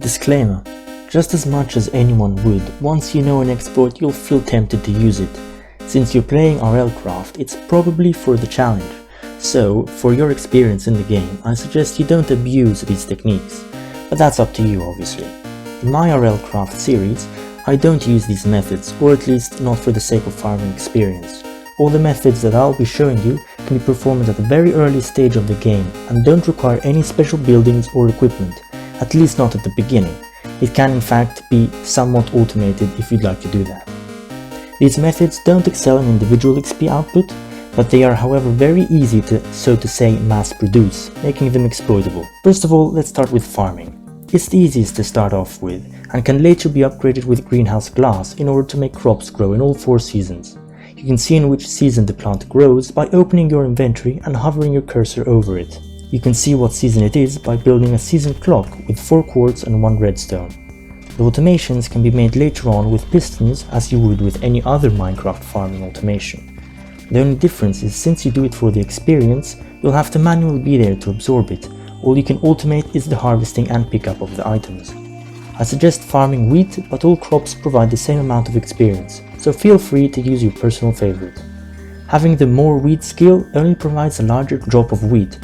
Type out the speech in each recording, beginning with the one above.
Disclaimer: just as much as anyone would, once you know an exploit you'll feel tempted to use it. Since you're playing RLCraft, it's probably for the challenge. So, for your experience in the game, I suggest you don't abuse these techniques. But that's up to you, obviously. In my RLCraft series, I don't use these methods, or at least not for the sake of farming experience. All the methods that I'll be showing you can be performed at a very early stage of the game and don't require any special buildings or equipment, at least not at the beginning. It can in fact be somewhat automated if you'd like to do that. These methods don't excel in individual XP output, but they are however very easy to, so to say, mass produce, making them exploitable. First of all, let's start with farming. It's the easiest to start off with, and can later be upgraded with greenhouse glass in order to make crops grow in all 4 seasons. You can see in which season the plant grows by opening your inventory and hovering your cursor over it. You can see what season it is by building a season clock with 4 quartz and 1 redstone. The automations can be made later on with pistons as you would with any other Minecraft farming automation. The only difference is since you do it for the experience, you'll have to manually be there to absorb it. All you can automate is the harvesting and pickup of the items. I suggest farming wheat, but all crops provide the same amount of experience, so feel free to use your personal favorite. Having the more wheat skill only provides a larger drop of wheat.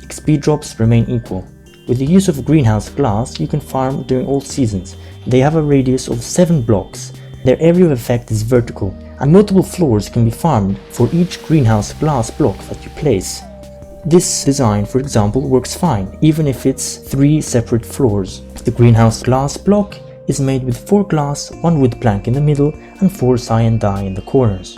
XP drops remain equal. With the use of greenhouse glass, you can farm during all seasons. They have a radius of 7 blocks. Their area of effect is vertical, and multiple floors can be farmed for each greenhouse glass block that you place. This design, for example, works fine, even if it's 3 separate floors. The greenhouse glass block is made with 4 glass, 1 wood plank in the middle, and 4 cyan dye in the corners.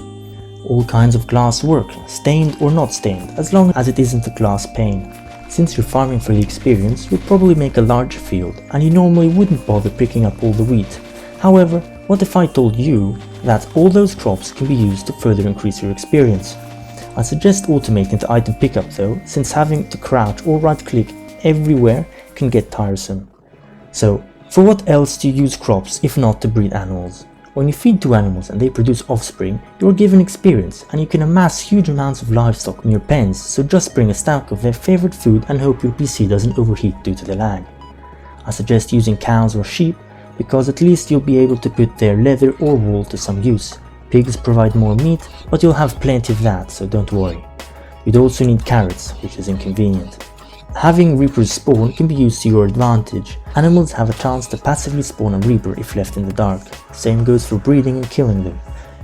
All kinds of glass work, stained or not stained, as long as it isn't a glass pane. Since you're farming for the experience, you'll probably make a large field, and you normally wouldn't bother picking up all the wheat. However, what if I told you that all those crops can be used to further increase your experience? I suggest automating the item pickup though, since having to crouch or right click everywhere can get tiresome. So, for what else do you use crops if not to breed animals? When you feed 2 animals and they produce offspring, you are given experience and you can amass huge amounts of livestock in your pens, so just bring a stack of their favorite food and hope your PC doesn't overheat due to the lag. I suggest using cows or sheep, because at least you'll be able to put their leather or wool to some use. Pigs provide more meat, but you'll have plenty of that, so don't worry. You'd also need carrots, which is inconvenient. Having reapers spawn can be used to your advantage. Animals have a chance to passively spawn a reaper if left in the dark. Same goes for breeding and killing them.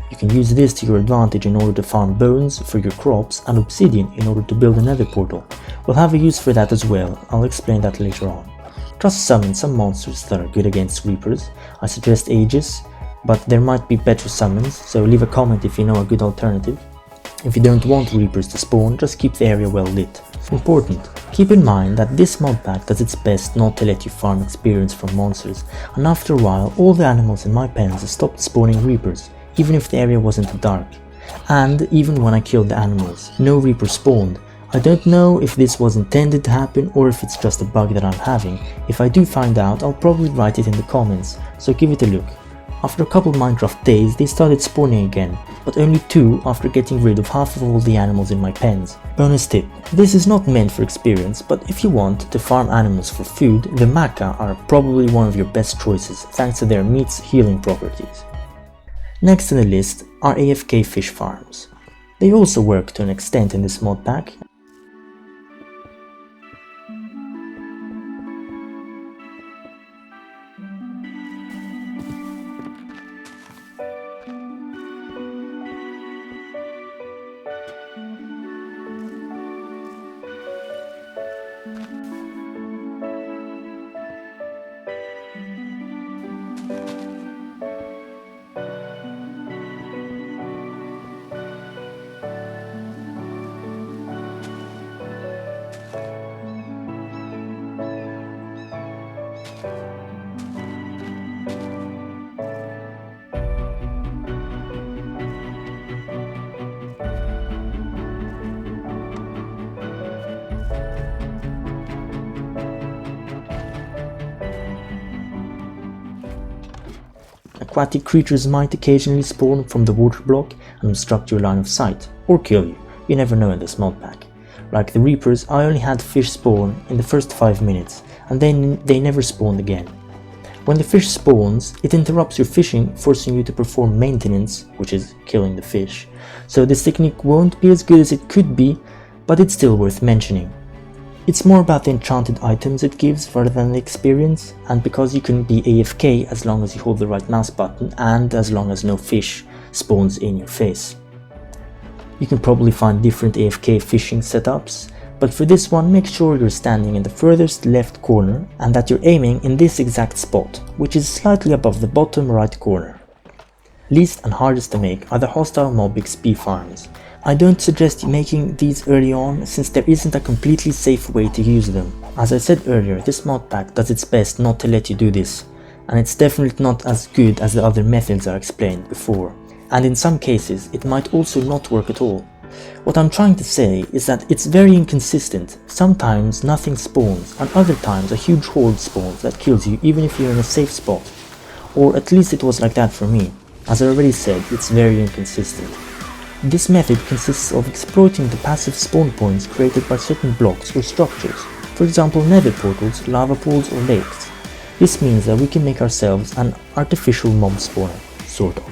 You can use this to your advantage in order to farm bones for your crops and obsidian in order to build a Nether Portal. We'll have a use for that as well, I'll explain that later on. Just summon some monsters that are good against reapers. I suggest Aegis, but there might be better summons, so leave a comment if you know a good alternative. If you don't want reapers to spawn, just keep the area well lit. Important: keep in mind that this mod pack does its best not to let you farm experience from monsters, and after a while all the animals in my pens stopped spawning reapers, even if the area wasn't dark. And even when I killed the animals, no reaper spawned. I don't know if this was intended to happen or if it's just a bug that I'm having. If I do find out, I'll probably write it in the comments, so give it a look. After a couple Minecraft days, they started spawning again, but only 2 after getting rid of half of all the animals in my pens. Bonus tip: this is not meant for experience, but if you want to farm animals for food, the Maca are probably one of your best choices thanks to their meat's healing properties. Next on the list are AFK Fish Farms. They also work to an extent in this mod pack. Aquatic creatures might occasionally spawn from the water block and obstruct your line of sight, or kill you. You never know in this mod pack. Like the Reapers, I only had fish spawn in the first 5 minutes, and then they never spawned again. When the fish spawns, it interrupts your fishing, forcing you to perform maintenance, which is killing the fish. So this technique won't be as good as it could be, but it's still worth mentioning. It's more about the enchanted items it gives rather than the experience, and because you can be AFK as long as you hold the right mouse button and as long as no fish spawns in your face. You can probably find different AFK fishing setups, but for this one make sure you're standing in the furthest left corner and that you're aiming in this exact spot, which is slightly above the bottom right corner. Least and hardest to make are the hostile mob XP farms. I don't suggest making these early on since there isn't a completely safe way to use them. As I said earlier, this mod pack does its best not to let you do this, and it's definitely not as good as the other methods I explained before, and in some cases it might also not work at all. What I'm trying to say is that it's very inconsistent. Sometimes nothing spawns, and other times a huge horde spawns that kills you even if you're in a safe spot. Or at least it was like that for me. As I already said, it's very inconsistent. This method consists of exploiting the passive spawn points created by certain blocks or structures, for example nether portals, lava pools or lakes. This means that we can make ourselves an artificial mob spawner, sort of.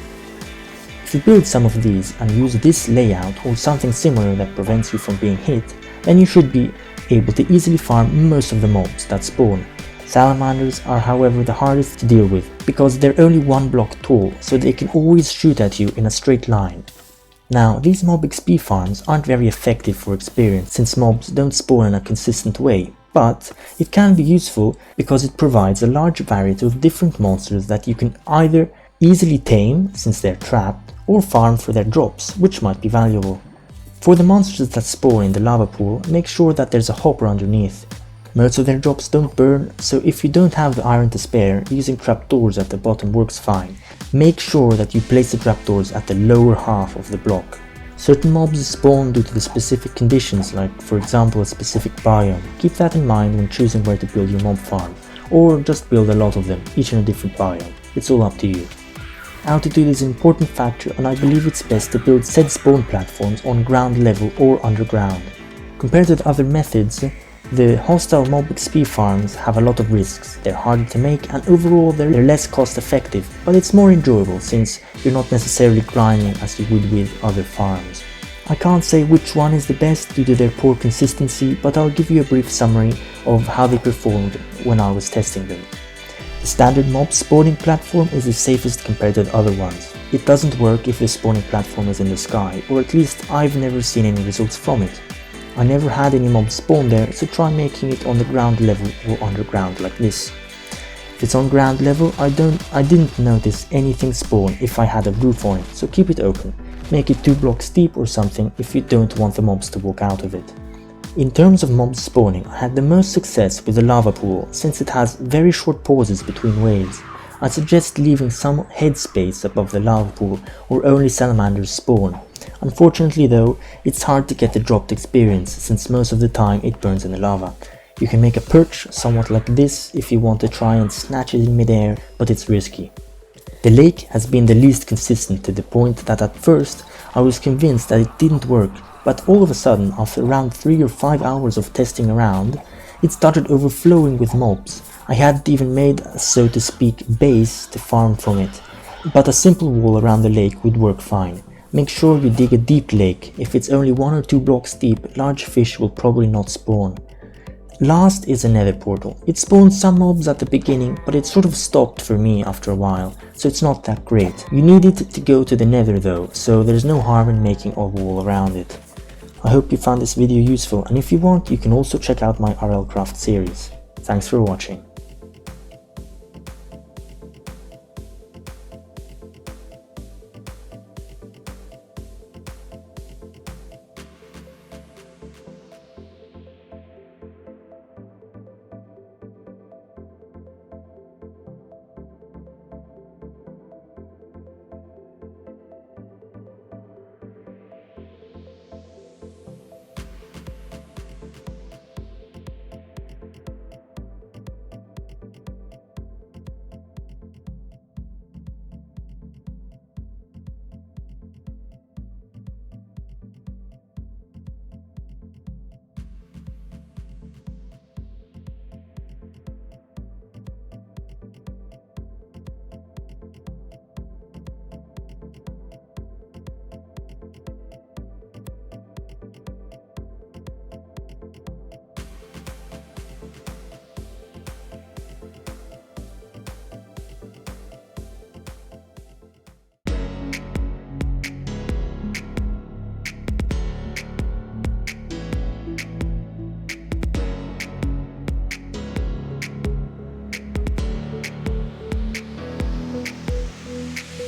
If you build some of these and use this layout or something similar that prevents you from being hit, then you should be able to easily farm most of the mobs that spawn. Salamanders are however the hardest to deal with, because they're only one block tall, so they can always shoot at you in a straight line. Now, these mob XP farms aren't very effective for experience since mobs don't spawn in a consistent way, but it can be useful because it provides a large variety of different monsters that you can either easily tame since they're trapped, or farm for their drops, which might be valuable. For the monsters that spawn in the lava pool, make sure that there's a hopper underneath. Most of their drops don't burn, so if you don't have the iron to spare, using trapdoors at the bottom works fine. Make sure that you place the trapdoors at the lower half of the block. Certain mobs spawn due to the specific conditions, like for example a specific biome. Keep that in mind when choosing where to build your mob farm, or just build a lot of them, each in a different biome. It's all up to you. Altitude is an important factor, and I believe it's best to build said spawn platforms on ground level or underground. Compared to the other methods, the hostile mob XP farms have a lot of risks. They're harder to make and overall they're less cost effective, but it's more enjoyable since you're not necessarily grinding as you would with other farms. I can't say which one is the best due to their poor consistency, but I'll give you a brief summary of how they performed when I was testing them. The standard mob spawning platform is the safest compared to the other ones. It doesn't work if the spawning platform is in the sky, or at least I've never seen any results from it. I never had any mobs spawn there, so try making it on the ground level or underground like this. If it's on ground level, I didn't notice anything spawn if I had a roof on it, so keep it open. Make it 2 blocks deep or something if you don't want the mobs to walk out of it. In terms of mobs spawning, I had the most success with the lava pool since it has very short pauses between waves. I suggest leaving some headspace above the lava pool or only salamanders spawn. Unfortunately though, it's hard to get the dropped experience since most of the time it burns in the lava. You can make a perch somewhat like this if you want to try and snatch it in midair, but it's risky. The lake has been the least consistent to the point that at first I was convinced that it didn't work, but all of a sudden after around 3 or 5 hours of testing around, it started overflowing with mobs. I hadn't even made a so to speak base to farm from it, but a simple wall around the lake would work fine. Make sure you dig a deep lake. If it's only 1 or 2 blocks deep, large fish will probably not spawn. Last is a nether portal. It spawned some mobs at the beginning, but it sort of stopped for me after a while, so it's not that great. You need it to go to the nether though, so there's no harm in making a wall around it. I hope you found this video useful, and if you want, you can also check out my RLCraft series. Thanks for watching.